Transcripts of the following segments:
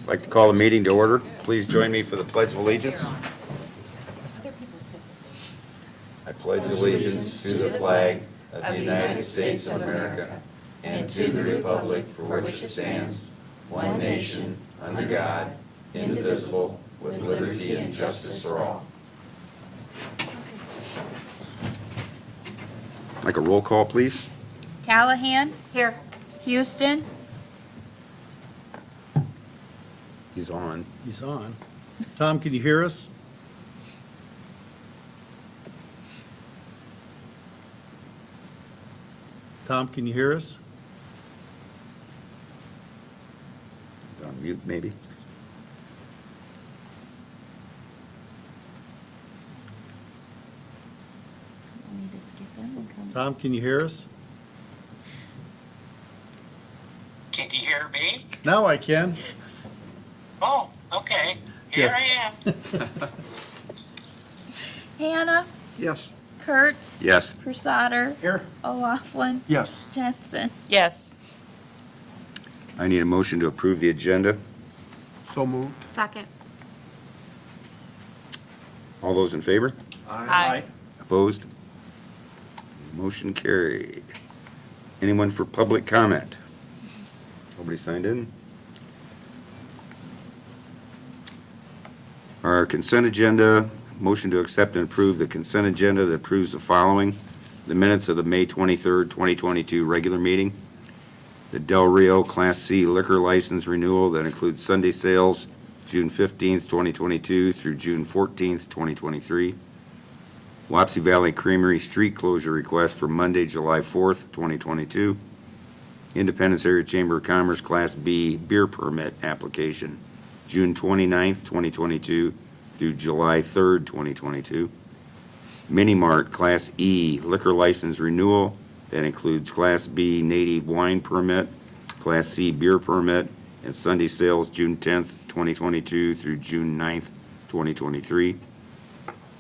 I'd like to call the meeting to order. Please join me for the Pledge of Allegiance. I pledge allegiance to the flag of the United States of America and to the republic for which it stands, one nation, under God, indivisible, with liberty and justice for all. Like a roll call, please. Callahan? Here. Houston? He's on. He's on. Tom, can you hear us? Tom, can you hear us? On mute, maybe. Want me to skip him and come? Tom, can you hear us? Can you hear me? Now I can. Oh, okay. Here I am. Hannah? Yes. Kurtz? Yes. Crusader? Here. O'Laughlin? Yes. Jensen? Yes. I need a motion to approve the agenda. So moved. Second. All those in favor? Aye. Opposed? Motion carried. Anyone for public comment? Nobody signed in? Our consent agenda, motion to accept and approve the consent agenda that approves the following: the minutes of the May 23rd, 2022 regular meeting, the Del Rio Class C liquor license renewal that includes Sunday sales, June 15th, 2022 through June 14th, 2023, Wapsie Valley Creamery street closure request for Monday, July 4th, 2022, Independence Area Chamber of Commerce Class B beer permit application, June 29th, 2022 through July 3rd, 2022. Mini Mart Class E liquor license renewal that includes Class B native wine permit, Class C beer permit, and Sunday sales June 10th, 2022 through June 9th, 2023.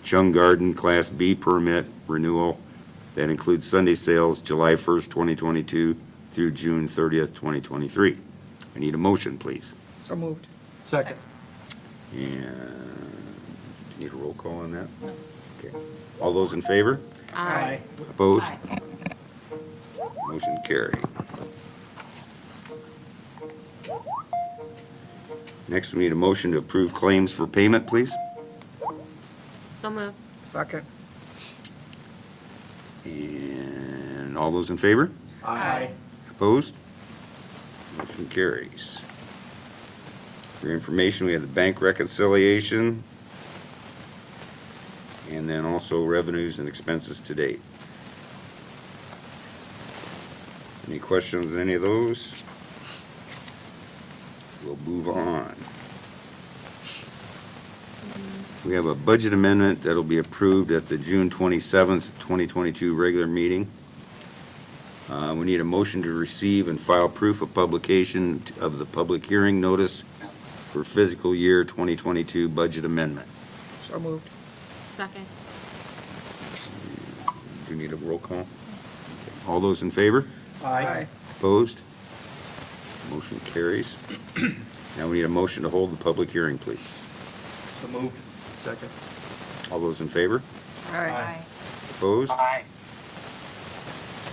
Chung Garden Class B permit renewal that includes Sunday sales July 1st, 2022 through June 30th, 2023. I need a motion, please. So moved. Second. And do you need a roll call on that? Okay. All those in favor? Aye. Opposed? Motion carried. Next, we need a motion to approve claims for payment, please. So moved. Second. And all those in favor? Aye. Opposed? Motion carries. For your information, we have the bank reconciliation and then also revenues and expenses to date. Any questions on any of those? We'll move on. We have a budget amendment that'll be approved at the June 27th, 2022 regular meeting. We need a motion to receive and file proof of publication of the public hearing notice for fiscal year 2022 budget amendment. So moved. Second. Do you need a roll call? Okay. All those in favor? Aye. Opposed? Motion carries. Now we need a motion to hold the public hearing, please. So moved. Second. All those in favor? Aye. Opposed? Aye.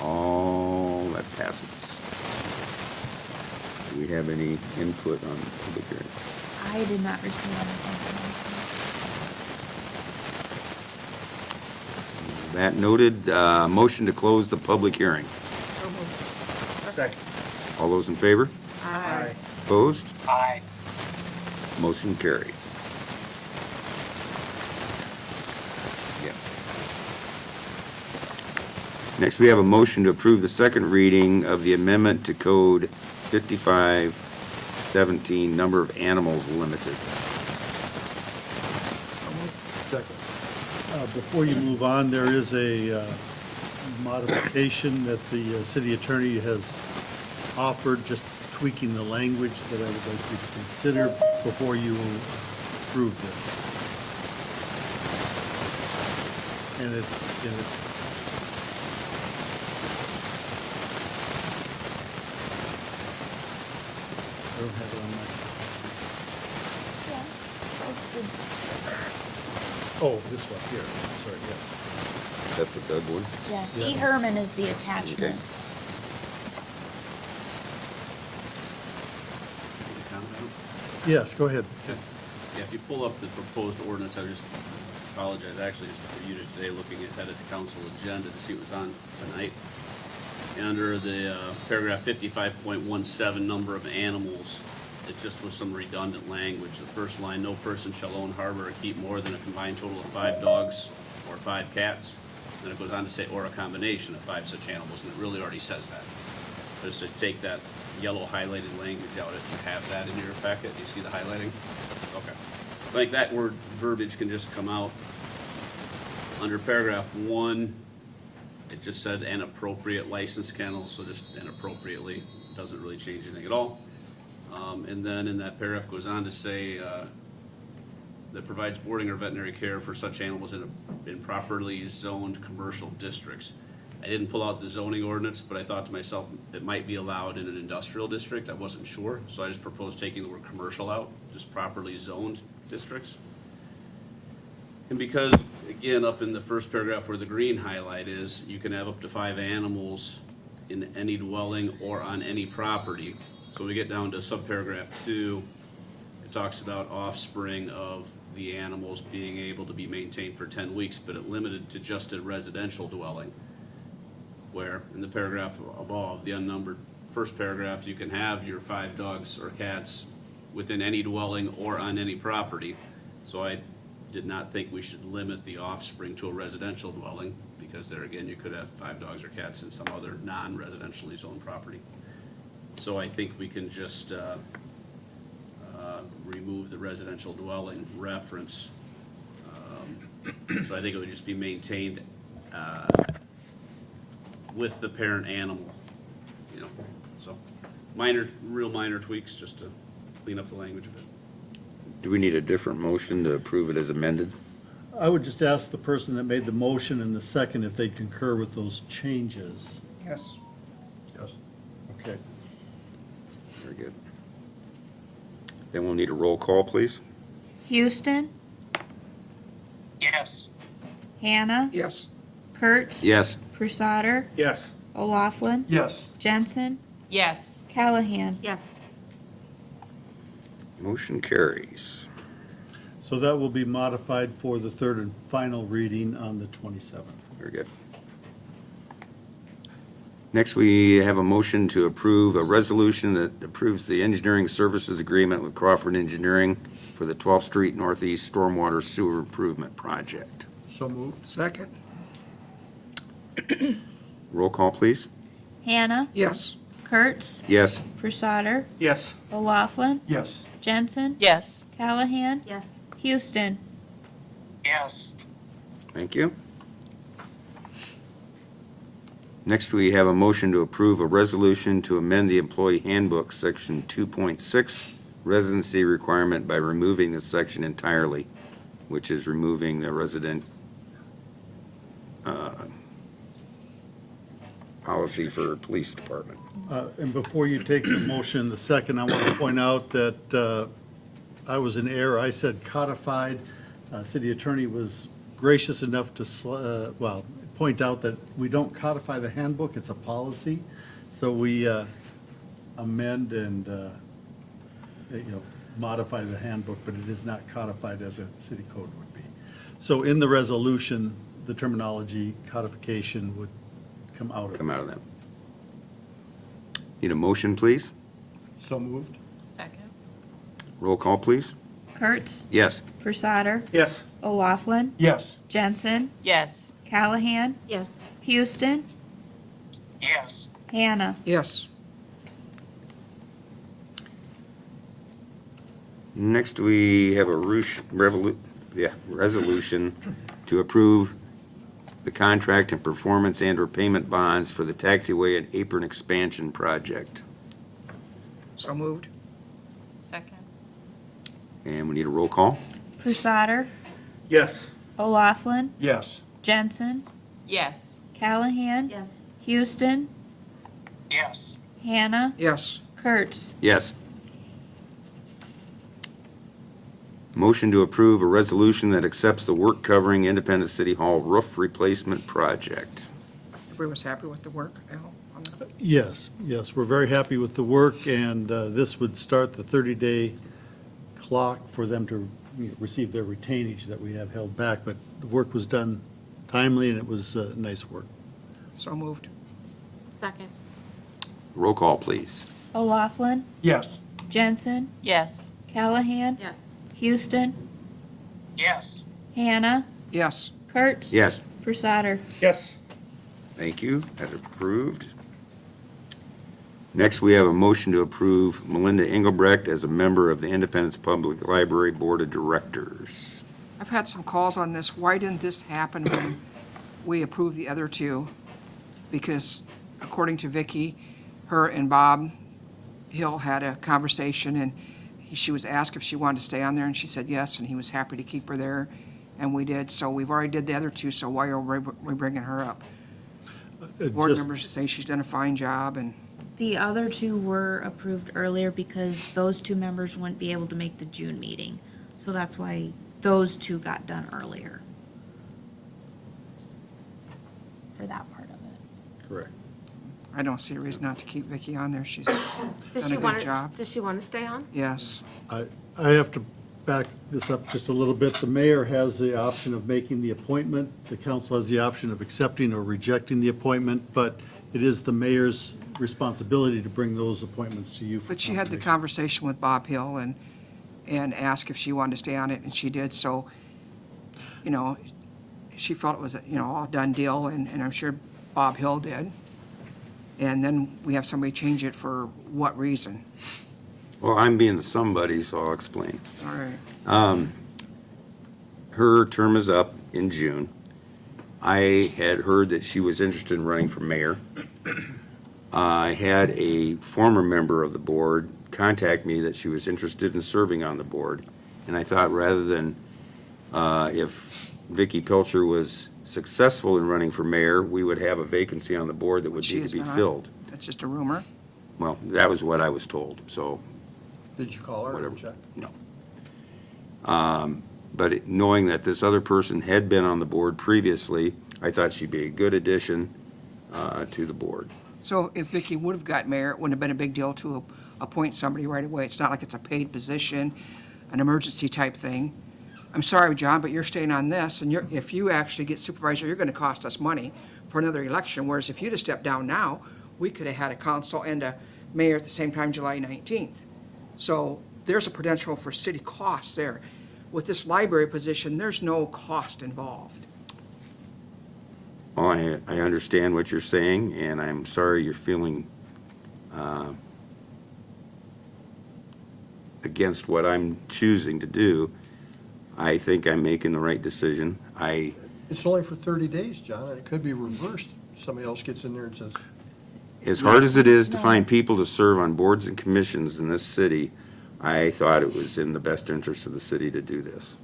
All that passes. Do we have any input on the public hearing? I did not receive anything. That noted, motion to close the public hearing. So moved. Second. All those in favor? Aye. Opposed? Aye. Motion carried. Yeah. Next, we have a motion to approve the second reading of the amendment to Code 5517, number of animals limited. Second. Before you move on, there is a modification that the city attorney has offered, just tweaking the language that I would like you to consider before you approve this. And it's, I don't have it on my posted. Oh, this one here, sorry, yes. Is that the Doug one? Yeah, Yeah. D. Herman is the attachment. Any comment on it? Yes, go ahead. Yes. Yeah, if you pull up the proposed ordinance, I just apologize, actually just reviewed it today, looking ahead at the council agenda to see what was on tonight. Under the paragraph 55.17, number of animals, it just was some redundant language. The first line, no person shall own, harbor, or keep more than a combined total of 5 dogs or 5 cats. Then it goes on to say, or a combination of 5 such animals, and it really already says that. Just to take that yellow highlighted language out, if you have that in your packet, do you see the highlighting? Okay. I think that word verbiage can just come out. Under paragraph 1, it just said an appropriate licensed kennel, so just an appropriately, doesn't really change anything at all. And then in that paragraph goes on to say, that provides boarding or veterinary care for such animals in properly zoned commercial districts. I didn't pull out the zoning ordinance, but I thought to myself, it might be allowed in an industrial district, I wasn't sure, so I just proposed taking the word commercial out, just properly zoned districts. And because, again, up in the first paragraph where the green highlight is, you can have up to 5 animals in any dwelling or on any property. So we get down to subparagraph 2, it talks about offspring of the animals being able to be maintained for 10 weeks, but it limited to just a residential dwelling. Where in the paragraph above, the unnumbered first paragraph, you can have your 5 dogs or cats within any dwelling or on any property. So I did not think we should limit the offspring to a residential dwelling, because there again, you could have 5 dogs or cats in some other non-residentially zoned property. So I think we can just remove the residential dwelling reference. So I think it would just be maintained with the parent animal, you know, so minor, real minor tweaks just to clean up the language a bit. Do we need a different motion to approve it as amended? I would just ask the person that made the motion and the second if they concur with those changes. Yes. Yes. Okay. Very good. Then we'll need a roll call, please. Houston, Yes. Hannah, Yes. Kurtz. Yes. Prusader, Yes. O'Laughlin, Yes. Jensen, Yes. Callahan. Yes. Motion carries. So that will be modified for the third and final reading on the 27th. Very good. Next, we have a motion to approve a resolution that approves the engineering services agreement with Crawford Engineering for the 12th Street Northeast Stormwater Sewer Improvement Project. So moved. Second. Roll call, please. Hannah, Yes. Kurtz, Yes. Prusader, Yes. O'Laughlin, Yes. Jensen, Yes. Callahan, Yes. Houston. Yes. Thank you. Next, we have a motion to approve a resolution to amend the employee handbook, section 2.6, residency requirement by removing this section entirely, which is removing the resident policy for police department. And before you take the motion, the second, I want to point out that I was in error. I said codified. City attorney was gracious enough to, point out that we don't codify the handbook, it's a policy. So we amend and, modify the handbook, but it is not codified as a city code would be. So in the resolution, the terminology codification would come out of it. Come out of that. Need a motion, please? So moved. Second. Roll call, please. Kurtz, Yes. Prusader, Yes. O'Laughlin, Yes. Jensen, Yes. Callahan, Yes. Houston, Yes. Hannah. Yes. Next, we have a resolution to approve the contract and performance and/or payment bonds for the taxiway and apron expansion project. So moved. Second. And we need a roll call. Prusader, Yes. O'Laughlin, Yes. Jensen, Yes. Callahan, Yes. Houston, Yes. Hannah, Yes. Kurtz. Yes. Motion to approve a resolution that accepts the work covering Independence City Hall roof replacement project. Everybody was happy with the work, Al? on that? Yes, we're very happy with the work, and this would start the 30-day clock for them to receive their retainage that we have held back, but the work was done timely, and it was nice work. So moved. Second. Roll call, please. O'Laughlin, Yes. Jensen, Yes. Callahan, Yes. Houston, yes, Hannah, Yes. Kurt, Yes. Brusader. Yes. Thank you. That's approved. Next, we have a motion to approve Melinda Engelbrecht as a member of the Independence Public Library Board of Directors. I've had some calls on this. Why didn't this happen when we approved the other two? Because according to Vicki, her and Bob Hill had a conversation, and she was asked if she wanted to stay on there, and she said yes, and he was happy to keep her there, and we did. So we've already did the other two, so why are we bringing her up? Board Just- members say she's done a fine job, and The other two were approved earlier because those two members wouldn't be able to make the June meeting. So that's why those two got done earlier. For that part of it. Correct. I don't see a reason not to keep Vicki on there. She's Does done she a want good job. Does she want to stay on? Yes. I have to back this up just a little bit. The mayor has the option of making the appointment. The council has the option of accepting or rejecting the appointment, but it is the mayor's responsibility to bring those appointments to you for But she had the confirmation. conversation with Bob Hill and asked if she wanted to stay on it, and she did. So, she felt it was, all done deal, and I'm sure Bob Hill did. And then we have somebody change it for what reason? Well, I'm being the somebody, so I'll explain. All right. Her term is up in June. I had heard that she was interested in running for mayor. I had a former member of the board contact me that she was interested in serving on the board. And I thought rather than, if Vicki Pilcher was successful in running for mayor, we would have a vacancy on the board that would She need is to be not. filled. That's just a rumor. Well, that was what I was told, so, Did you call her Whatever. and check? no. But knowing that this other person had been on the board previously, I thought she'd be a good addition to the board. So if Vicki would have got mayor, it wouldn't have been a big deal to appoint somebody right away. It's not like it's a paid position, an emergency type thing. I'm sorry, John, but you're staying on this, and if you actually get supervisor, you're gonna cost us money for another election, whereas if you'd have stepped down now, we could have had a council and a mayor at the same time, July 19th. So there's a potential for city costs there. With this library position, there's no cost involved. Well, I understand what you're saying, and I'm sorry you're feeling against what I'm choosing to do. I think I'm making the right decision. It's only for 30 days, John, and it could be reversed. Somebody else gets in there and says, As hard as it is to find people to serve on boards and commissions in this city, I thought it was in the best interest of the city to do this.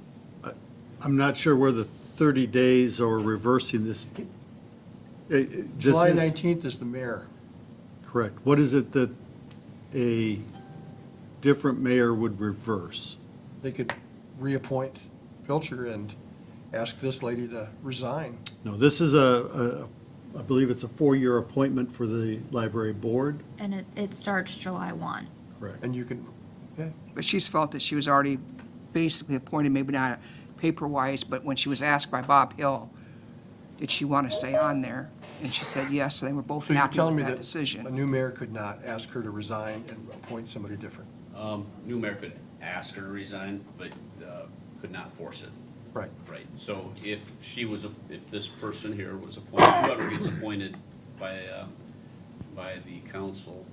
I'm not sure where the 30 days or reversing this. This July is- 19th is the mayor. Correct. What is it that a different mayor would reverse? They could reappoint Pilcher and ask this lady to resign. No, this is I believe it's a 4-year appointment for the library board. And it starts July 1. Correct. And you can, okay, But she's felt that she was already basically appointed, maybe not paper-wise, but when she was asked by Bob Hill, did she want to stay on there? And she said yes, so they were both so you're happy telling me with that that a decision. new mayor could not ask her to resign and appoint somebody different? New mayor could ask her to resign, but could not force it. Right. Right, so if if this person here was appointed, whoever gets appointed by the council,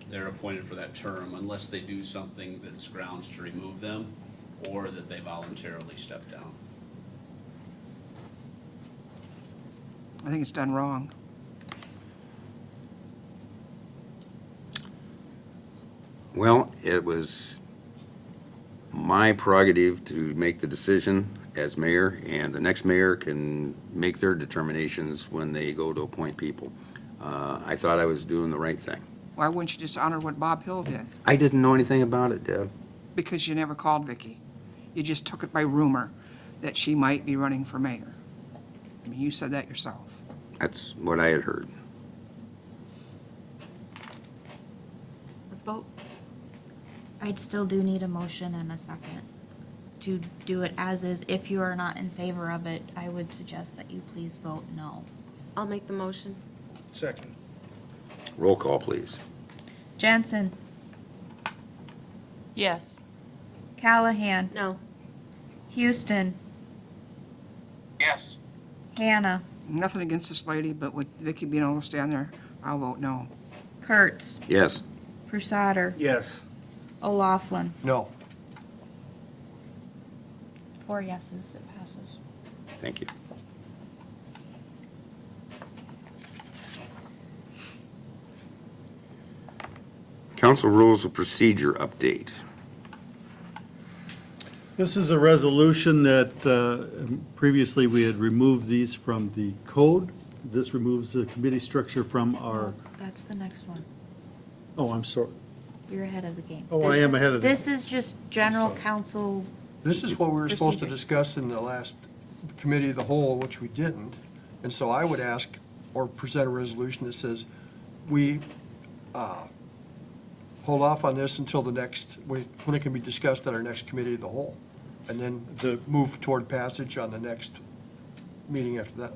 they're appointed for that term unless they do something that's grounds to remove them or that they voluntarily step down. I think it's done wrong. Well, it was my prerogative to make the decision as mayor, and the next mayor can make their determinations when they go to appoint people. I thought I was doing the right thing. Why wouldn't you just honor what Bob Hill did? I didn't know anything about it, Deb. Because you never called Vicki. You just took it by rumor that she might be running for mayor. I mean, you said that yourself. That's what I had heard. Let's vote. I'd still do need a motion and a second to do it as is. If you are not in favor of it, I would suggest that you please vote no. I'll make the motion. Second. Roll call, please. Jensen, Yes. Callahan, No. Houston, Yes. Hannah, Nothing against this lady, but with Vicky being able to stand there, I'll vote no. Kurtz, Yes. Prusader, Yes. O'Laughlin. No. 4 yeses, it passes. Thank you. Council Rules of Procedure update. This is a resolution that previously we had removed these from the code. This removes the committee structure from our, That's the next one. oh, I'm sorry. You're ahead of the game. Oh, I This am is- ahead of the- This is just general Sorry. council. This is what we were supposed to Procedure. discuss in the last committee of the whole, which we didn't. And so I would ask, or present a resolution that says, we hold off on this until the next, when it can be discussed at our next committee of the whole. And then move toward passage on the next meeting after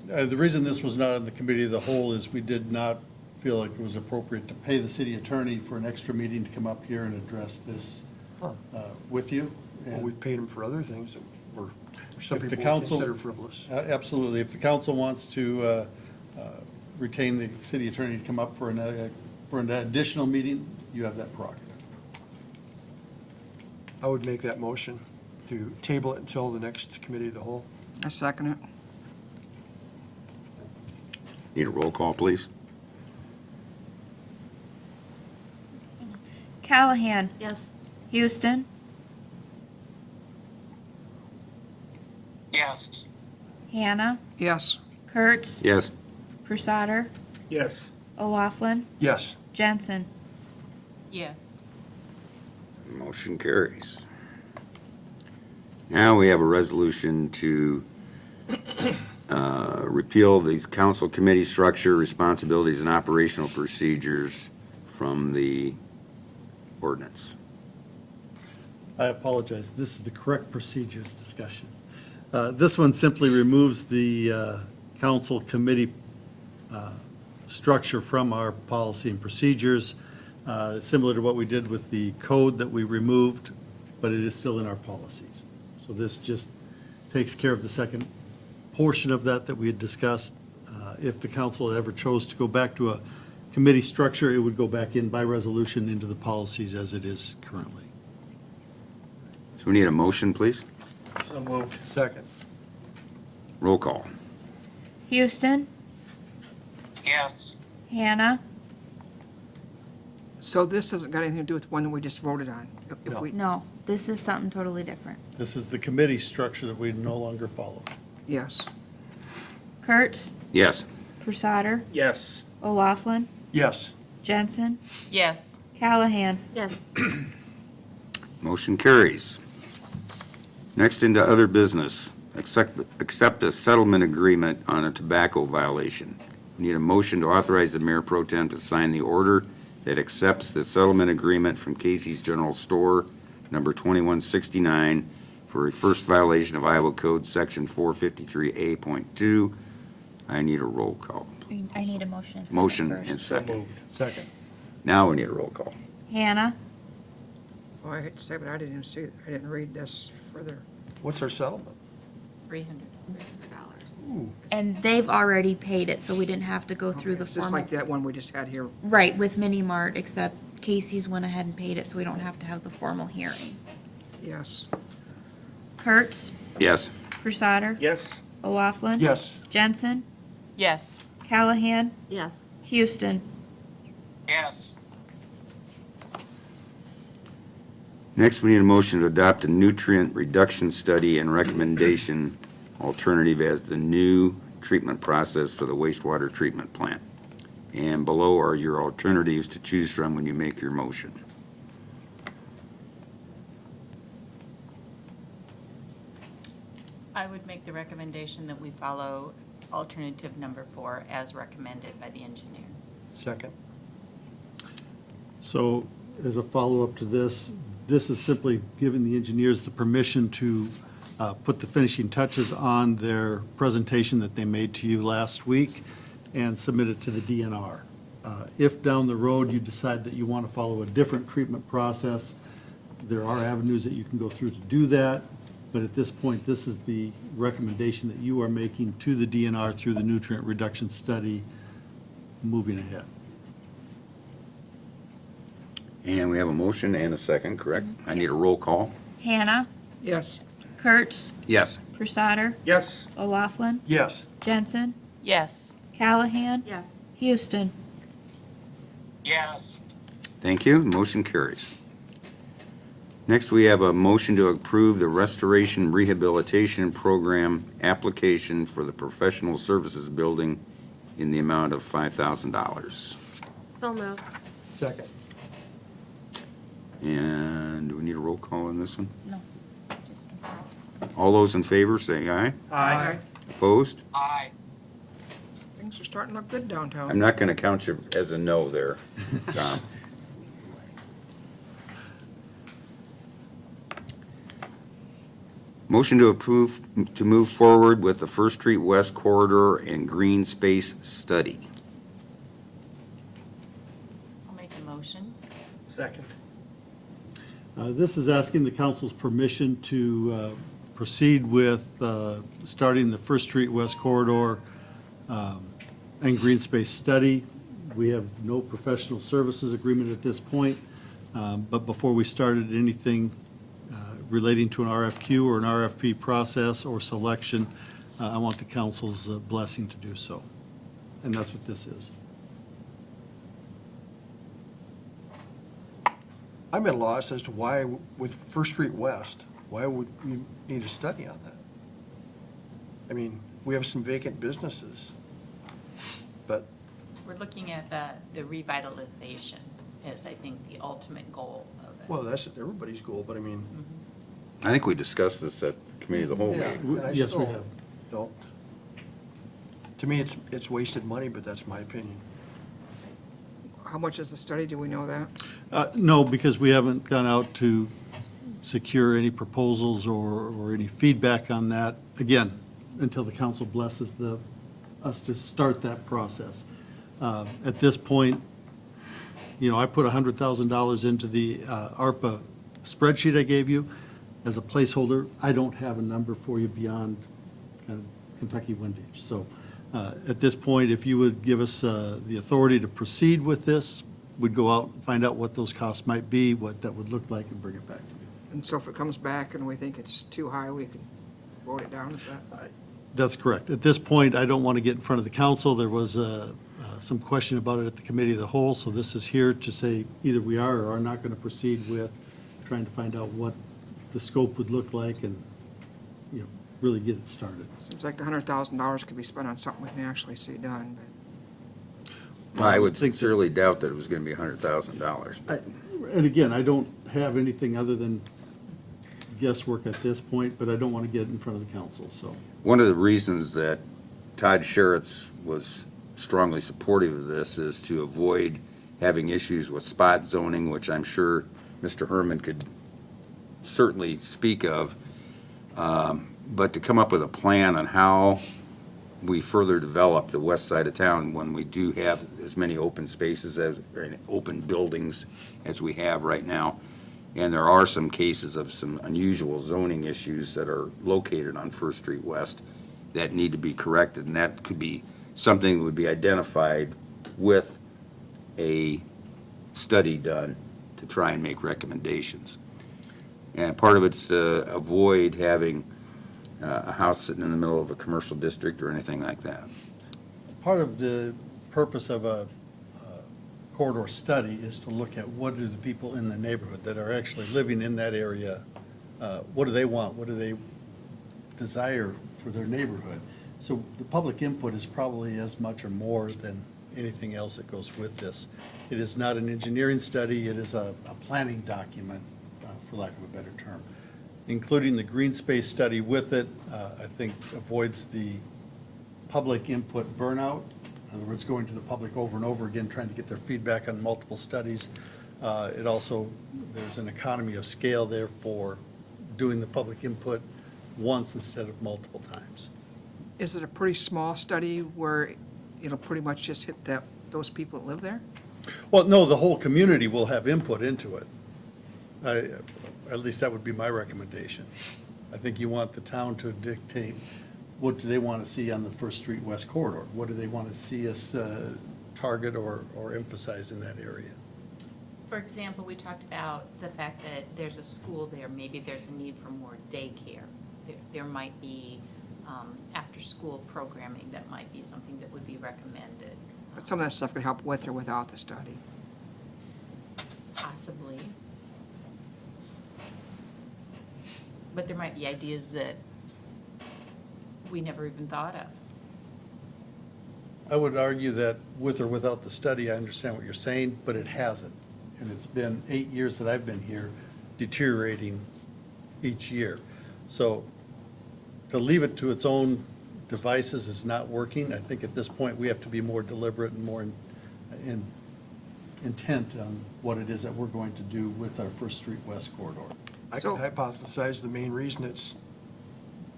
that. The reason this was not in the committee of the whole is we did not feel like it was appropriate to pay the city attorney for an extra meeting to come up here and address this Huh. with you. Well, And we've paid them for other things that were, some If the people would council- consider frivolous. Absolutely. If the council wants to retain the city attorney to come up for an additional meeting, you have that prerogative. I would make that motion to table it until the next committee of the whole. I second it. Need a roll call, please? Callahan, Yes. Houston, Yes. Hannah, Yes. Kurtz, Yes. Prusader, Yes. O'Laughlin, Yes. Jensen. Yes. Motion carries. Now we have a resolution to repeal these council committee structure, responsibilities, and operational procedures from the ordinance. I apologize. This is the correct procedures discussion. This one simply removes the council committee structure from our policy and procedures, similar to what we did with the code that we removed, but it is still in our policies. So this just takes care of the second portion of that we had discussed. If the council ever chose to go back to a committee structure, it would go back in by resolution into the policies as it is currently. So we need a motion, please? So moved. Second. Roll call. Houston, Yes. Hannah, So this hasn't got anything to do with the one that we just voted on? If No. we, no, this is something totally different. This is the committee structure that we no longer follow. yes. Kurtz, Yes. Prusader, Yes. O'Laughlin, Yes. Jensen, Yes. Callahan. Yes. Motion carries. Next into other business, accept a settlement agreement on a tobacco violation. We need a motion to authorize the mayor pro tem to sign the order that accepts the settlement agreement from Casey's General Store, number 2169, for a first violation of Iowa Code Section 453A.2. I need a roll call. I need a motion and second Motion first. and second. Second. Now we need a roll call. Hannah, Oh, I hate to say, but I didn't even see, I didn't read this further. What's our settlement? $300. Ooh, and they've already paid it, so we didn't have to go through the It's just formal. like that one we just had here. Right, with Mini Mart, except Casey's went ahead and paid it, so we don't have to have the formal hearing. Yes. Kurtz, Yes. Prusader, Yes. O'Laughlin. yes. Jensen, Yes. Callahan, Yes. Houston. Yes. Next, we need a motion to adopt a nutrient reduction study and recommendation alternative as the new treatment process for the wastewater treatment plant. And below are your alternatives to choose from when you make your motion. I would make the recommendation that we follow alternative number 4 as recommended by the engineer. Second. So as a follow-up to this, this is simply giving the engineers the permission to put the finishing touches on their presentation that they made to you last week and submit it to the DNR. If down the road you decide that you want to follow a different treatment process, there are avenues that you can go through to do that. But at this point, this is the recommendation that you are making to the DNR through the nutrient reduction study moving ahead. And we have a motion and a second, correct? I need a roll call. Hannah, Yes. Kurtz, Yes. Crusader, Yes. O'Laughlin, Yes. Jensen, Yes. Callahan, Yes. Houston. yes, Thank you. Motion carries. Next, we have a motion to approve the Restoration Rehabilitation Program application for the Professional Services Building in the amount of $5,000. So moved. Second. And do we need a roll call on this one? No. All those in favor, say aye. Aye. Opposed? aye, Things are starting to look good downtown. I'm not going to count you as a no there, Tom. Motion to approve, to move forward with the First Street West Corridor and Green Space Study. I'll make a motion. Second. This is asking the council's permission to proceed with starting the First Street West Corridor and green space study. We have no professional services agreement at this point, but before we started anything relating to an RFQ or an RFP process or selection, I want the council's blessing to do so. And that's what this is. I'm at a loss as to why, with First Street West, why would you need a study on that? I mean, we have some vacant businesses, but, We're looking at the revitalization as, I think, the ultimate goal of it. well, that's everybody's goal, but I mean. I think we discussed this at the Committee of the Whole Yeah, meeting. and I Yes, we still have. Don't. To me, it's wasted money, but that's my opinion. How much is the study? Do we know that? No, because we haven't gone out to secure any proposals or any feedback on that, again, until the council blesses us to start that process. At this point, I put $100,000 into the ARPA spreadsheet I gave you as a placeholder. I don't have a number for you beyond kind of Kentucky windage. So at this point, if you would give us the authority to proceed with this, we'd go out and find out what those costs might be, what that would look like, and bring it back to you. And so if it comes back and we think it's too high, we can vote it down, is that? That's correct. At this point, I don't want to get in front of the council. There was some question about it at the Committee of the Whole, so this is here to say either we are or are not going to proceed with trying to find out what the scope would look like and, really get it started. Seems like the $100,000 could be spent on something we can actually see done, but. I would think- sincerely doubt that it was going to be $100,000. And again, I don't have anything other than guesswork at this point, but I don't want to get in front of the council, so. One of the reasons that Todd Sheritz was strongly supportive of this is to avoid having issues with spot zoning, which I'm sure Mr. Herman could certainly speak of, but to come up with a plan on how we further develop the west side of town when we do have as many open spaces as, or open buildings as we have right now. And there are some cases of some unusual zoning issues that are located on First Street West that need to be corrected, and that could be something that would be identified with a study done to try and make recommendations. And part of it's to avoid having a house sitting in the middle of a commercial district or anything like that. Part of the purpose of a corridor study is to look at what do the people in the neighborhood that are actually living in that area, what do they want? What do they desire for their neighborhood? So the public input is probably as much or more than anything else that goes with this. It is not an engineering study, it is a planning document, for lack of a better term. including the green space study with it, I think avoids the public input burnout. In other words, going to the public over and over again, trying to get their feedback on multiple studies. It also, there's an economy of scale there for doing the public input once instead of multiple times. Is it a pretty small study where it'll pretty much just hit those people that live there? Well, no, the whole community will have input into it. At least that would be my recommendation. I think you want the town to dictate, what do they want to see on the First Street West corridor? What do they want to see us target or emphasize in that area? For example, we talked about the fact that there's a school there, maybe there's a need for more daycare. There might be after-school programming that might be something that would be recommended, But some of that stuff could help with or without the study. possibly. But there might be ideas that we never even thought of. I would argue that with or without the study, I understand what you're saying, but it hasn't. And it's been 8 years that I've been here, deteriorating each year. So to leave it to its own devices is not working. I think at this point, we have to be more deliberate and more intent on what it is that we're going to do with our First Street West corridor. I So- could hypothesize the main reason it's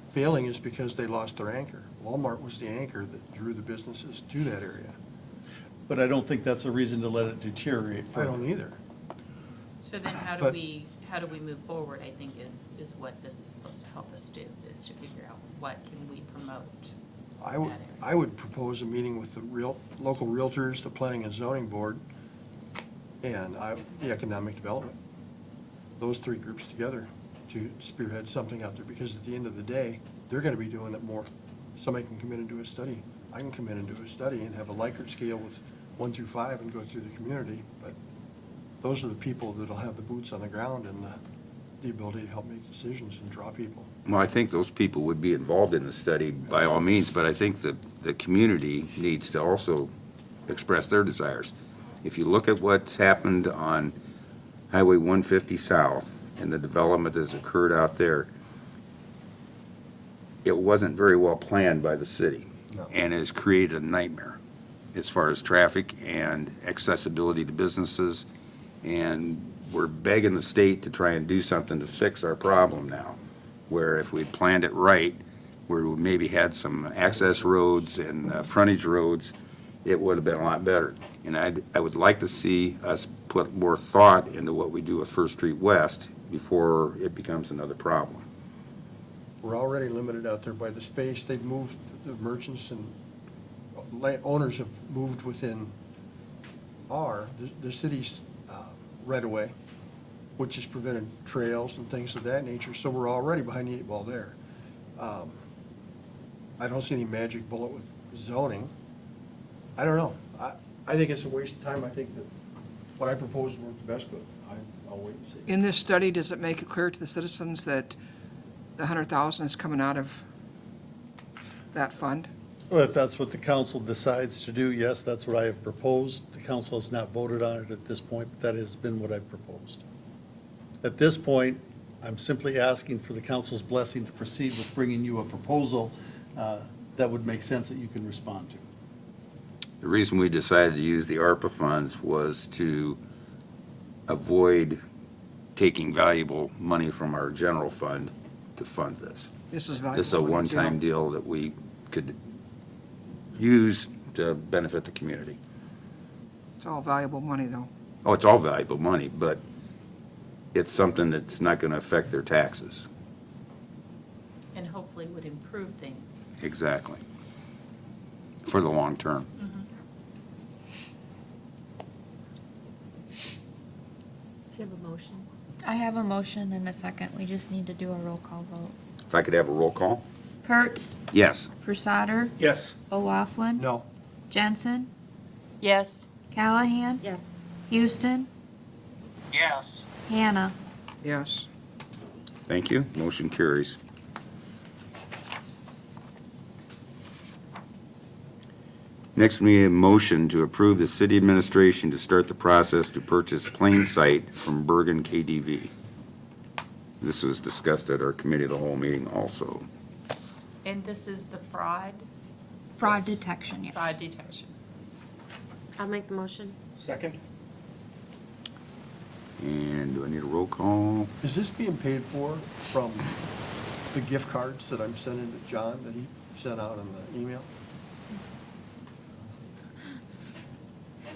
failing is because they lost their anchor. Walmart was the anchor that drew the businesses to that area. But I don't think that's a reason to let it deteriorate I further. don't either. So then how But- do we move forward, I think is what this is supposed to help us do, is to figure out what can we promote. I would propose a meeting with the local realtors, the planning and zoning board, and the economic development. Those three groups together to spearhead something out there, because at the end of the day, they're gonna be doing it more. Somebody can come in and do a study. I can come in and do a study and have a Likert scale with 1 through 5 and go through the community, but those are the people that'll have the boots on the ground and the ability to help make decisions and draw people. Well, I think those people would be involved in the study by all means, but I think that the community needs to also express their desires. If you look at what's happened on Highway 150 South and the development that's occurred out there, it wasn't very well planned by the city. No. And it has created a nightmare as far as traffic and accessibility to businesses. And we're begging the state to try and do something to fix our problem now, where if we'd planned it right, where we maybe had some access roads and frontage roads, it would have been a lot better. And I would like to see us put more thought into what we do with First Street West before it becomes another problem. We're already limited out there by the space. They've moved, the merchants and owners have moved within the city's right of way, which has prevented trails and things of that nature. So we're already behind the 8 ball there. I don't see any magic bullet with zoning. I don't know. I think it's a waste of time. I think that what I proposed worked the best, but I'll wait and see. In this study, does it make it clear to the citizens that the 100,000 is coming out of that fund? Well, if that's what the council decides to do, yes, that's what I have proposed. The council has not voted on it at this point, but that has been what I've proposed. At this point, I'm simply asking for the council's blessing to proceed with bringing you a proposal that would make sense that you can respond to. The reason we decided to use the ARPA funds was to avoid taking valuable money from our general fund to fund this. This is valuable. This is a money, too. one-time deal that we could use to benefit the community. It's all valuable money, though. Oh, it's all valuable money, but it's something that's not going to affect their taxes. And hopefully would improve things. Exactly. For the long term. Do you have a motion? I have a motion and a second. We just need to do a roll call vote. If I could have a roll call? Kurtz, Yes. Prusader, Yes. O'Laughlin. No. Jensen, Yes. Callahan. Yes. Houston, yes, Hannah. Yes. Thank you. Motion carries. Next, we need a motion to approve the city administration to start the process to purchase Plain Sight from Bergen KDV. This was discussed at our committee of the whole meeting also. And this is the fraud Detection, yeah. fraud detection. I'll make the motion. Second? And do I need a roll call? Is this being paid for from the gift cards that I'm sending to John that he sent out in the email?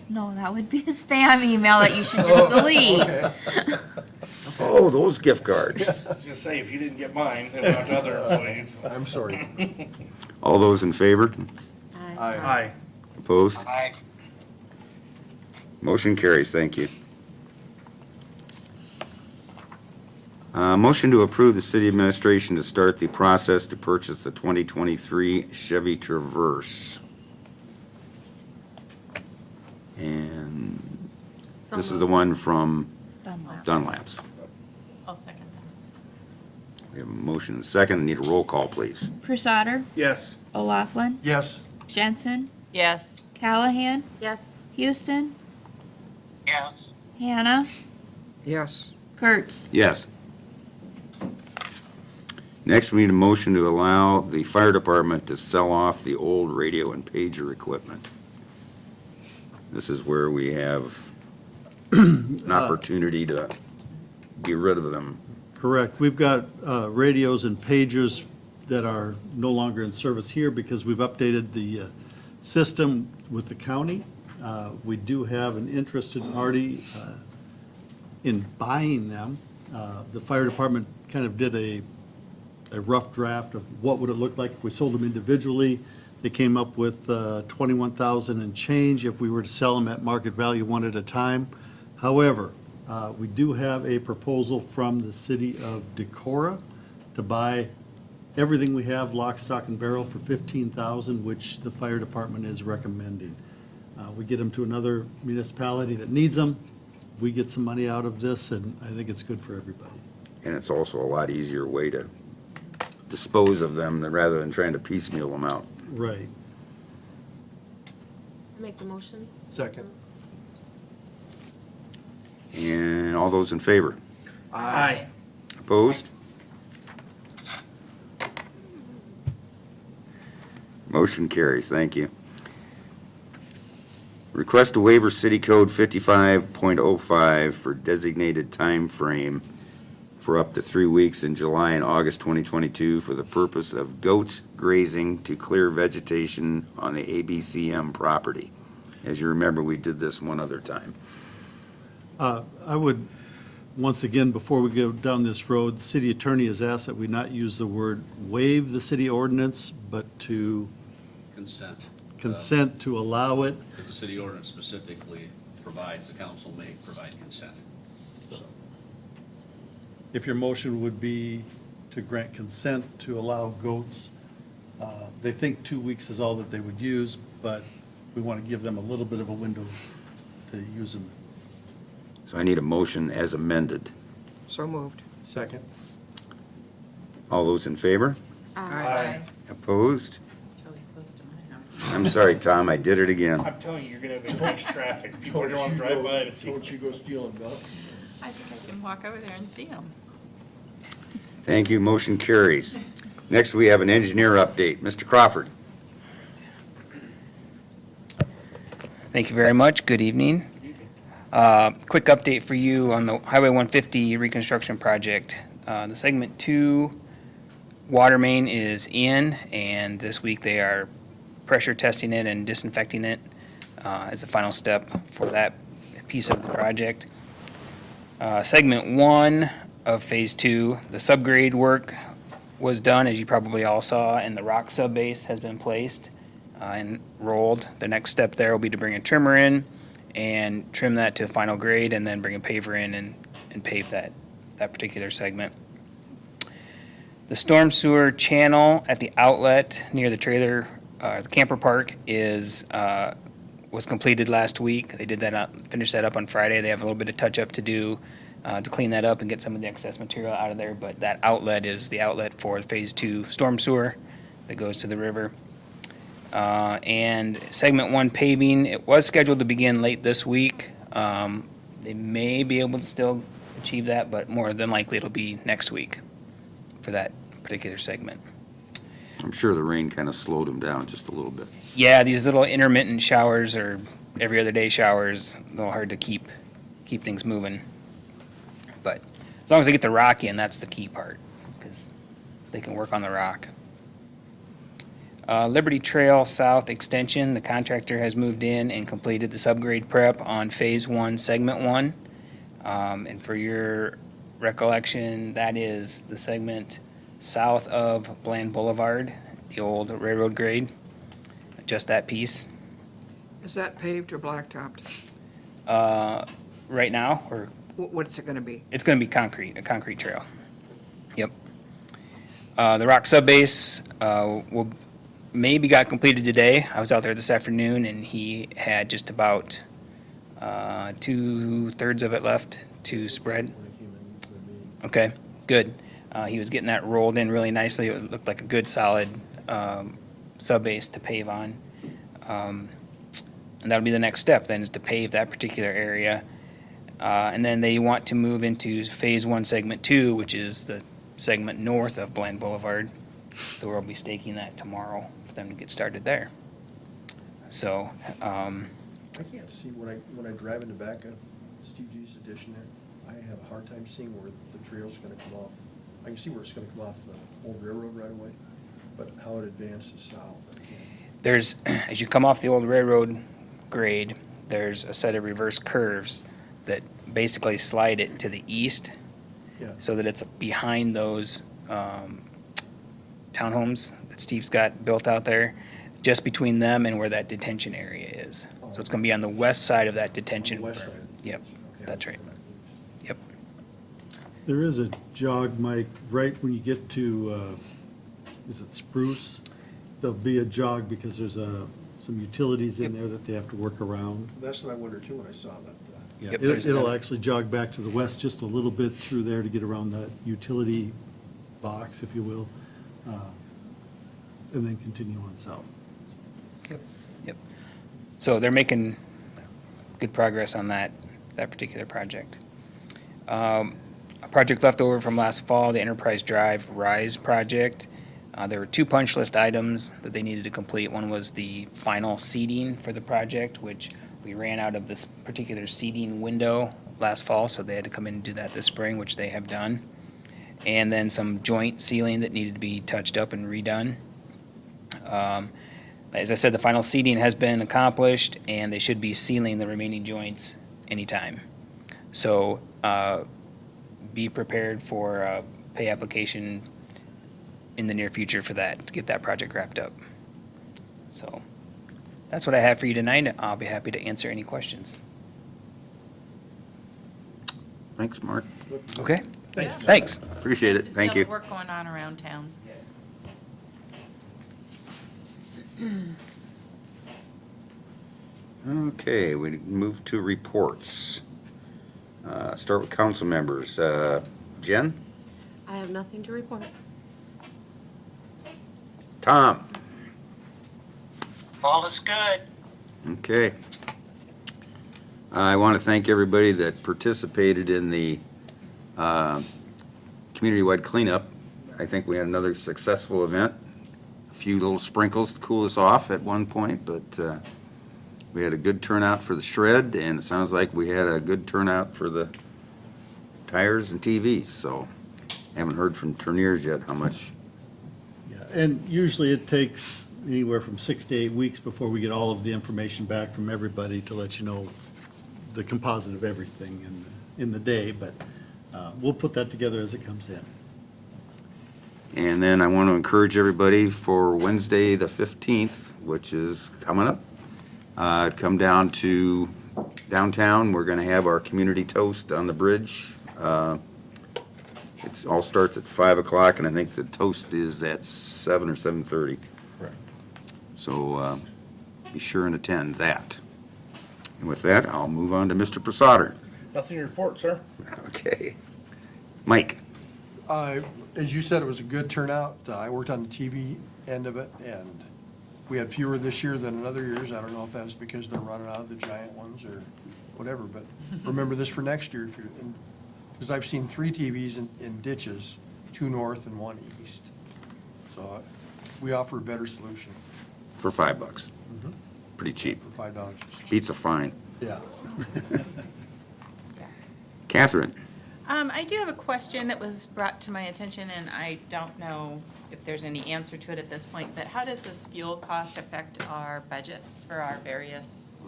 No, that would be a spam email that you should just delete. Okay. Oh, those gift cards. I was gonna say, if you didn't get mine, then out to other employees. I'm sorry. All those in favor? Aye. Opposed? Aye. Motion carries, thank you. Motion to approve the city administration to start the process to purchase the 2023 Chevy Traverse. And So this is moved. the one from Dunlap. Dunlap's. I'll second that. We have a motion and a second. Need a roll call, please. Crusader, Yes. O'Laughlin, Yes. Jensen, Yes. Callahan, Yes. Houston, Yes. Hannah, Yes. Kurtz. Yes. Next, we need a motion to allow the fire department to sell off the old radio and pager equipment. This is where we have an opportunity to get rid of them. Correct. We've got radios and pagers that are no longer in service here because we've updated the system with the county. We do have an interested party in buying them. The fire department kind of did a rough draft of what would it look like if we sold them individually. They came up with 21,000 and change if we were to sell them at market value one at a time. However, we do have a proposal from the city of Decorah to buy everything we have, lock, stock, and barrel, for 15,000, which the fire department is recommending. We get them to another municipality that needs them. We get some money out of this, and I think it's good for everybody. And it's also a lot easier way to dispose of them rather than trying to piecemeal them out. Right. I'll make the motion. Second. And all those in favor? Aye. Opposed? Motion carries, thank you. Request to waiver City Code 55.05 for designated time frame for up to 3 weeks in July and August 2022 for the purpose of goats grazing to clear vegetation on the ABCM property. As you remember, we did this one other time. I would, once again, before we go down this road, the city attorney has asked that we not use the word waive the city ordinance, but to Consent. consent to allow it. Because the city ordinance specifically provides, the council may provide consent. If your motion would be to grant consent to allow goats, they think 2 weeks is all that they would use, but we want to give them a little bit of a window to use them. So I need a motion as amended. So moved. Second. All those in favor? Aye. Opposed? It's really close to my house. I'm sorry, Tom, I did it again. I'm telling you, you're gonna have increased traffic. People are gonna drive by to see. Don't you go stealing milk? I think I can walk over there and see them. Thank you, motion carries. Next, we have an engineer update. Mr. Crawford. Thank you very much. Good evening. Quick update for you on the Highway 150 reconstruction project. The segment 2 water main is in, and this week they are pressure testing it and disinfecting it as the final step for that piece of the project. Segment 1 of Phase 2, the subgrade work was done, as you probably all saw, and the rock subbase has been placed and rolled. The next step there will be to bring a trimmer in and trim that to final grade, and then bring a paver in and pave that particular segment. The storm sewer channel at the outlet near the trailer, the camper park was completed last week. They did that up, finished that up on Friday. They have a little bit of touch-up to do to clean that up and get some of the excess material out of there, but that outlet is the outlet for Phase 2 storm sewer that goes to the river. And segment 1 paving, it was scheduled to begin late this week. They may be able to still achieve that, but more than likely it'll be next week for that particular segment. I'm sure the rain kind of slowed them down just a little bit. Yeah, these little intermittent showers or every other day showers, a little hard to keep things moving. But as long as they get the rock in, that's the key part, because they can work on the rock. Liberty Trail South Extension, the contractor has moved in and completed the subgrade prep on Phase 1, Segment 1. And for your recollection, that is the segment south of Bland Boulevard, the old railroad grade, just that piece. Is that paved or blacktopped? Right now, or What's it gonna be? it's gonna be concrete, a concrete trail. Yep. The rock subbase, maybe got completed today. I was out there this afternoon and he had just about, 2/3 of it left to spread. Okay, good. He was getting that rolled in really nicely. It looked like a good, solid, subbase to pave on. And that'll be the next step then, is to pave that particular area. And then they want to move into Phase 1, Segment 2, which is the segment north of Bland Boulevard. So we'll be staking that tomorrow for them to get started there. So, I can't see, when I drive in the back of Steve G's addition there, I have a hard time seeing where the trail's gonna come off. I can see where it's gonna come off the old railroad right away, but how it advances south, I can't. there's, as you come off the old railroad grade, there's a set of reverse curves that basically slide it to the east, Yeah. so that it's behind those townhomes that Steve's got built out there, just between them and where that detention area is. So it's gonna be on the west side of that detention. West side. Yep, Okay. that's right. Yep. There is a jog, Mike, right when you get to, is it Spruce? There'll be a jog because there's some utilities in there that they have to work around. That's what I wondered too when I saw that. Yeah, Yep, there's it'll another- actually jog back to the west just a little bit through there to get around that utility box, if you will, and then continue on south. Yep, yep. So they're making good progress on that particular project. A project left over from last fall, the Enterprise Drive RISE project. There were 2 punch list items that they needed to complete. One was the final seeding for the project, which we ran out of this particular seeding window last fall, so they had to come in and do that this spring, which they have done. And then some joint sealing that needed to be touched up and redone. As I said, the final seeding has been accomplished, and they should be sealing the remaining joints anytime. So be prepared for a pay application in the near future for that, to get that project wrapped up. So that's what I have for you tonight. I'll be happy to answer any questions. Thanks, Mark. Okay? Thank you. Thanks. Appreciate it. Thank you. Still work going on around town. Okay, we move to reports. Start with council members. Jen? I have nothing to report. Tom? All is good. Okay. I want to thank everybody that participated in the community-wide cleanup. I think we had another successful event. A few little sprinkles to cool us off at one point, but we had a good turnout for the shred, and it sounds like we had a good turnout for the tires and TVs, so haven't heard from Turniers yet how much. Yeah, and usually it takes anywhere from 6 to 8 weeks before we get all of the information back from everybody to let you know the composite of everything in the day, but we'll put that together as it comes in. And then I want to encourage everybody for Wednesday, the 15th, which is coming up, come down to downtown. We're going to have our community toast on the bridge. It all starts at 5 o'clock, and I think the toast is at 7 or 7:30. Correct. So be sure and attend that. And with that, I'll move on to Mr. Prasader. Nothing to report, sir. Okay. Mike? As you said, it was a good turnout. I worked on the TV end of it, and we had fewer this year than in other years. I don't know if that's because they're running out of the giant ones or whatever, but remember this for next year. If you're in Because I've seen 3 TVs in ditches, 2 north and 1 east. So we offer a better solution For $5. Pretty cheap. for $5. Beats a fine. Yeah. Catherine? I do have a question that was brought to my attention, and I don't know if there's any answer to it at this point, but how does this fuel cost affect our budgets for our various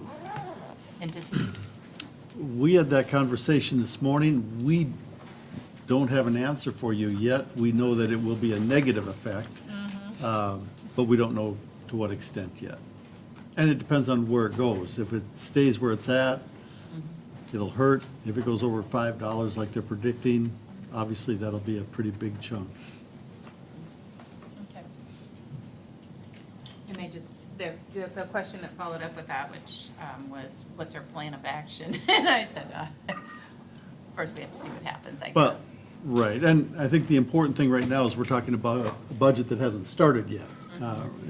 entities? We had that conversation this morning. We don't have an answer for you yet. We know that it will be a negative effect, but we don't know to what extent yet. And it depends on where it goes. If it stays where it's at, it'll hurt. If it goes over $5 like they're predicting, obviously that'll be a pretty big chunk. Okay. And they just, the question that followed up with that, which was, what's our plan of action? And I said, of course, we have to see what happens, I But, guess. right, and I think the important thing right now is we're talking about a budget that hasn't started yet.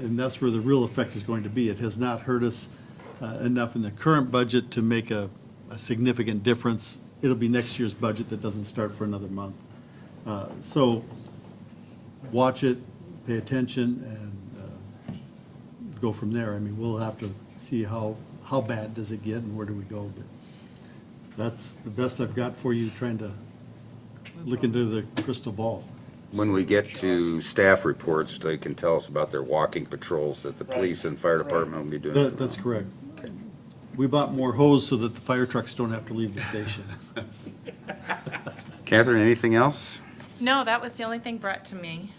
And that's where the real effect is going to be. It has not hurt us enough in the current budget to make a significant difference. It'll be next year's budget that doesn't start for another month. So watch it, pay attention, and go from there. I mean, we'll have to see how bad does it get and where do we go. But that's the best I've got for you, trying to look into the crystal ball. When we get to staff reports, they can tell us about their walking patrols that the police and fire department will be doing. That's correct. We bought more hose so that the fire trucks don't have to leave the station. Catherine, anything else? No, that was the only thing brought to me.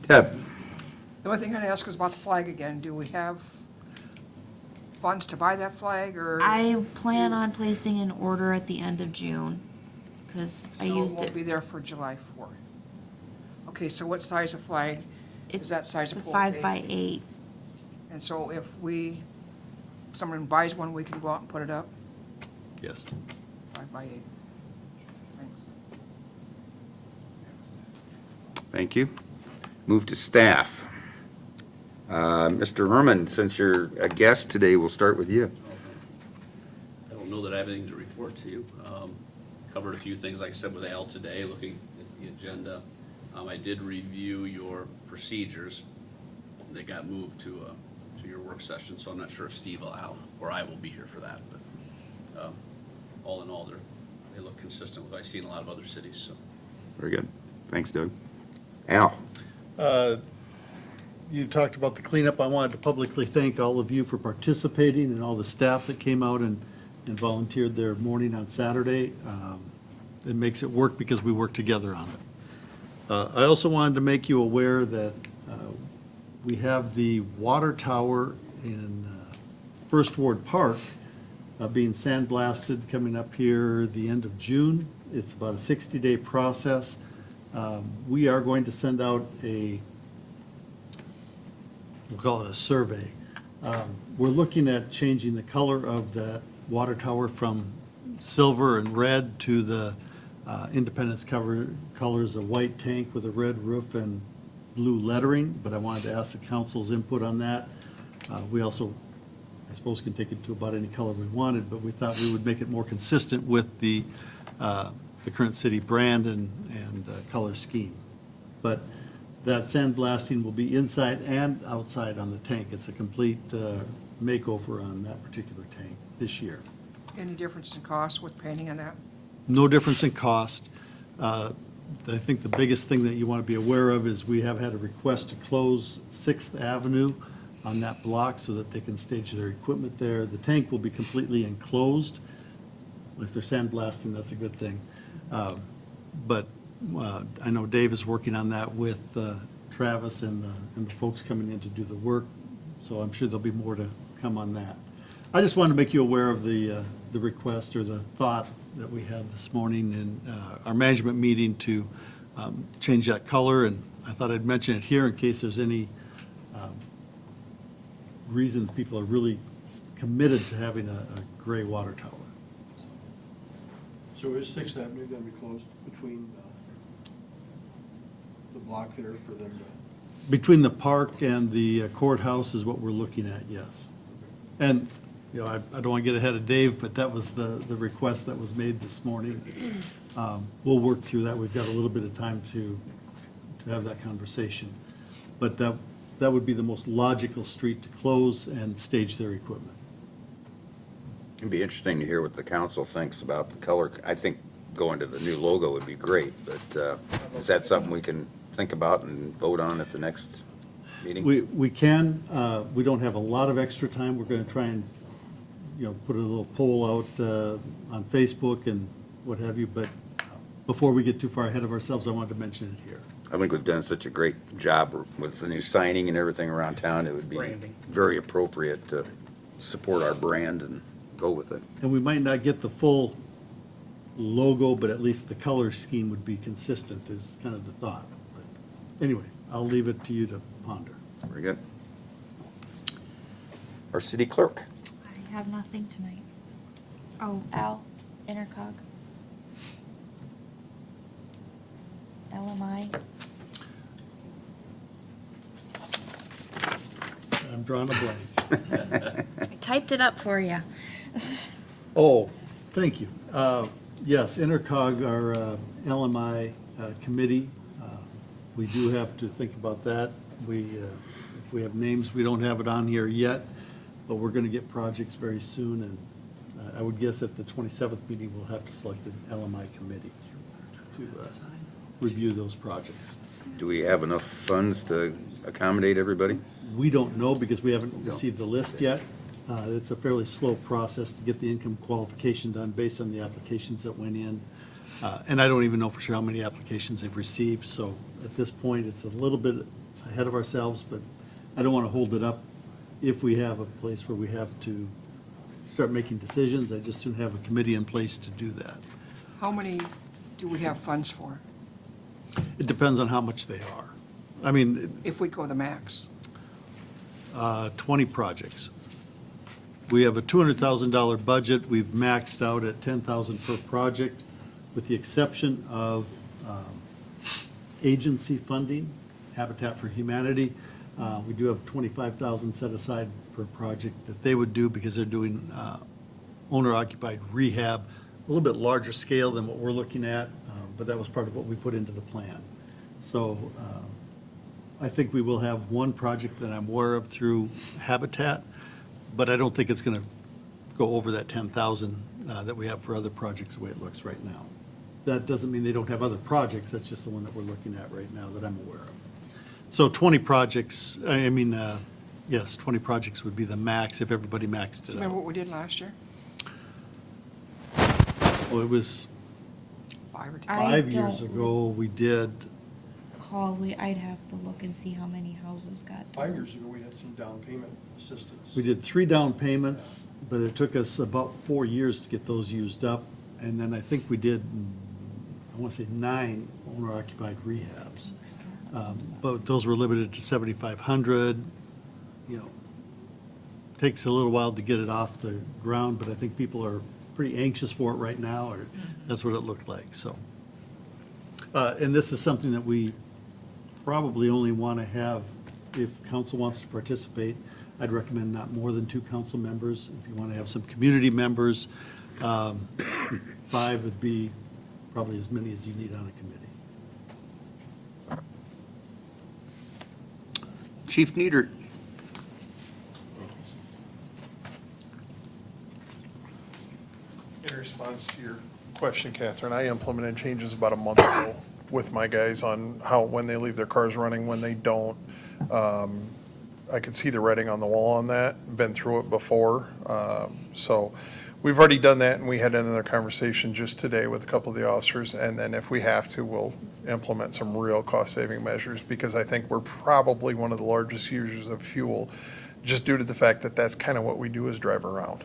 Deb? The only thing I'd ask is about the flag again. Do we have funds to buy that flag, or? I plan on placing an order at the end of June, because I So used it won't it. be there for July 4th. Okay, so what size of flag is that size It's of a pole? 5x8. And so if someone buys one, we can go out and put it up? Yes. 5x8. Thanks. Thank you. Move to staff. Mr. Herman, since you're a guest today, we'll start with you. I don't know that I have anything to report to you. Covered a few things, like I said, with Al today, looking at the agenda. I did review your procedures. They got moved to your work session, so I'm not sure if Steve will out, or I will be here for that. But all in all, they look consistent with what I see in a lot of other cities, so. Very good. Thanks, Doug. Al? You talked about the cleanup. I wanted to publicly thank all of you for participating and all the staff that came out and volunteered their morning on Saturday. It makes it work because we work together on it. I also wanted to make you aware that we have the water tower in First Ward Park being sandblasted coming up here the end of June. It's about a 60-day process. We are going to send out we'll call it a survey. We're looking at changing the color of that water tower from silver and red to the Independence colors, a white tank with a red roof and blue lettering, but I wanted to ask the council's input on that. We also, I suppose, can take it to about any color we wanted, but we thought we would make it more consistent with the current city brand and color scheme. But that sandblasting will be inside and outside on the tank. It's a complete makeover on that particular tank this year. Any difference in cost with painting on that? No difference in cost. I think the biggest thing that you want to be aware of is we have had a request to close 6th Avenue on that block so that they can stage their equipment there. The tank will be completely enclosed. If they're sandblasting, that's a good thing. But I know Dave is working on that with Travis and the folks coming in to do the work, so I'm sure there'll be more to come on that. I just wanted to make you aware of the request or the thought that we had this morning in our management meeting to change that color, and I thought I'd mention it here in case there's any reason people are really committed to having a gray water tower. So is 6th Avenue going to be closed between the block there for them to? Between the park and the courthouse is what we're looking at, yes. And you know, I don't want to get ahead of Dave, but that was the request that was made this morning. We'll work through that. We've got a little bit of time to have that conversation. But that would be the most logical street to close and stage their equipment. It'd be interesting to hear what the council thinks about the color. I think going to the new logo would be great, but is that something we can think about and vote on at the next meeting? We can, we don't have a lot of extra time. We're going to try and, you know, put a little poll out on Facebook and what have you, but before we get too far ahead of ourselves, I wanted to mention it here. I think we've done such a great job with the new signing and everything around town. It would be Branding. very appropriate to support our brand and go with it. And we might not get the full logo, but at least the color scheme would be consistent is kind of the thought. But anyway, I'll leave it to you to ponder. Very good. Our city clerk. I have nothing tonight. Oh, Al, Intercog. LMI. I'm drawing a blank. I typed it up for you. Oh, thank you. Yes, Intercog, our LMI committee, we do have to think about that. If we have names, we don't have it on here yet, but we're going to get projects very soon, and I would guess at the 27th meeting, we'll have to select an LMI committee to review those projects. Do we have enough funds to accommodate everybody? We don't know because we haven't received the list yet. It's a fairly slow process to get the income qualification done based on the applications that went in. And I don't even know for sure how many applications they've received, so at this point, it's a little bit ahead of ourselves, but I don't want to hold it up. If we have a place where we have to start making decisions, I just soon have a committee in place to do that. How many do we have funds for, It depends on how much they are. I mean, if we go the max? 20 projects. We have a $200,000 budget. We've maxed out at $10,000 per project, with the exception of agency funding, Habitat for Humanity. We do have $25,000 set aside per project that they would do because they're doing owner-occupied rehab, a little bit larger scale than what we're looking at, but that was part of what we put into the plan. So I think we will have one project that I'm aware of through Habitat, but I don't think it's going to go over that 10,000 that we have for other projects the way it looks right now. That doesn't mean they don't have other projects, that's just the one that we're looking at right now that I'm aware of. So 20 projects, yes, 20 projects would be the max if everybody maxed it Remember what out. we did last year? Well, it was 5 or 10? 5 years don't ago, we did, I'd have to look and see how many houses got done. 5 years ago, we had some down payment assistance. we did 3 down payments, but it took us about 4 years to get those used up. And then I think we did, I want to say 9 owner-occupied rehabs. But those were limited to 7,500, you know. Takes a little while to get it off the ground, but I think people are pretty anxious for it right now, or that's what it looked like, so. And this is something that we probably only want to have, if council wants to participate, I'd recommend not more than 2 council members. If you want to have some community members, 5 would be probably as many as you need on a committee. Chief Neidert. In response to your question, Catherine, I implemented changes about a month ago with my guys on how, when they leave their cars running, when they don't. I could see the writing on the wall on that, been through it before. So we've already done that, and we had another conversation just today with a couple of the officers. And then if we have to, we'll implement some real cost-saving measures, because I think we're probably one of the largest users of fuel, just due to the fact that that's kind of what we do is drive around.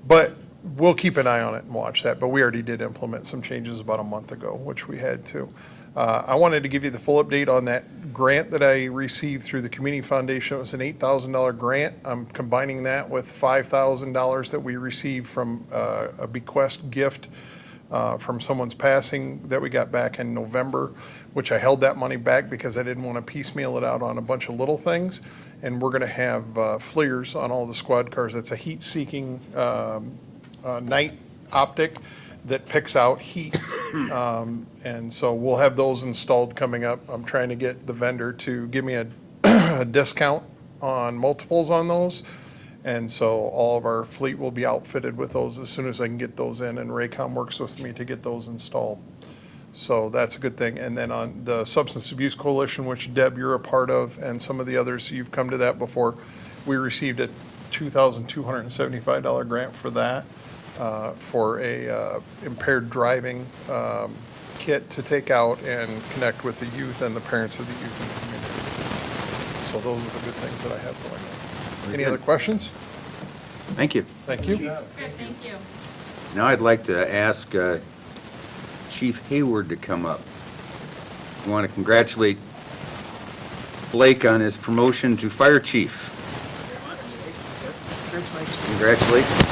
But we'll keep an eye on it and watch that, but we already did implement some changes about a month ago, which we had to. I wanted to give you the full update on that grant that I received through the Community Foundation. It was an $8,000 grant. I'm combining that with $5,000 that we received from a bequest gift from someone's passing that we got back in November, which I held that money back because I didn't want to piecemeal it out on a bunch of little things. And we're going to have FLIRs on all the squad cars. That's a heat-seeking night optic that picks out heat. And so we'll have those installed coming up. I'm trying to get the vendor to give me a discount on multiples on those. And so all of our fleet will be outfitted with those as soon as I can get those in, and Raycom works with me to get those installed. So that's a good thing. And then on the Substance Abuse Coalition, which Deb, you're a part of, and some of the others, you've come to that before, we received a $2,275 grant for that, for a impaired driving kit to take out and connect with the youth and the parents of the youth in the community. So those are the good things that I have going on. Any other questions? Thank you. Thank you. That's good, thank you. Now I'd like to ask Chief Hayward to come up. I want to congratulate Blake on his promotion to fire chief. Congratulations.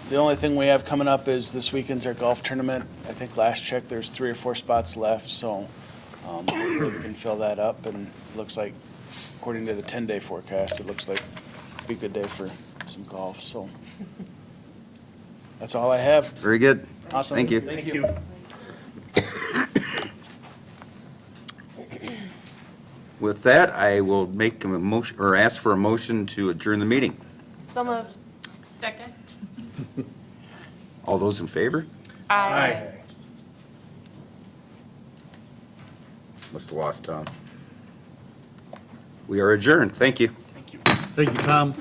The only thing we have coming up is this weekend's our golf tournament. I think last check, there's 3 or 4 spots left, so hopefully we can fill that up. And it looks like, according to the 10-day forecast, it looks like it'll be a good day for some golf, so. That's all I have. Very good. Awesome. Thank you. Thank you. With that, I will make a motion, or ask for a motion to adjourn the meeting. So moved. Second? All those in favor? Aye. Must have lost Tom. We are adjourned. Thank you. Thank you, Tom.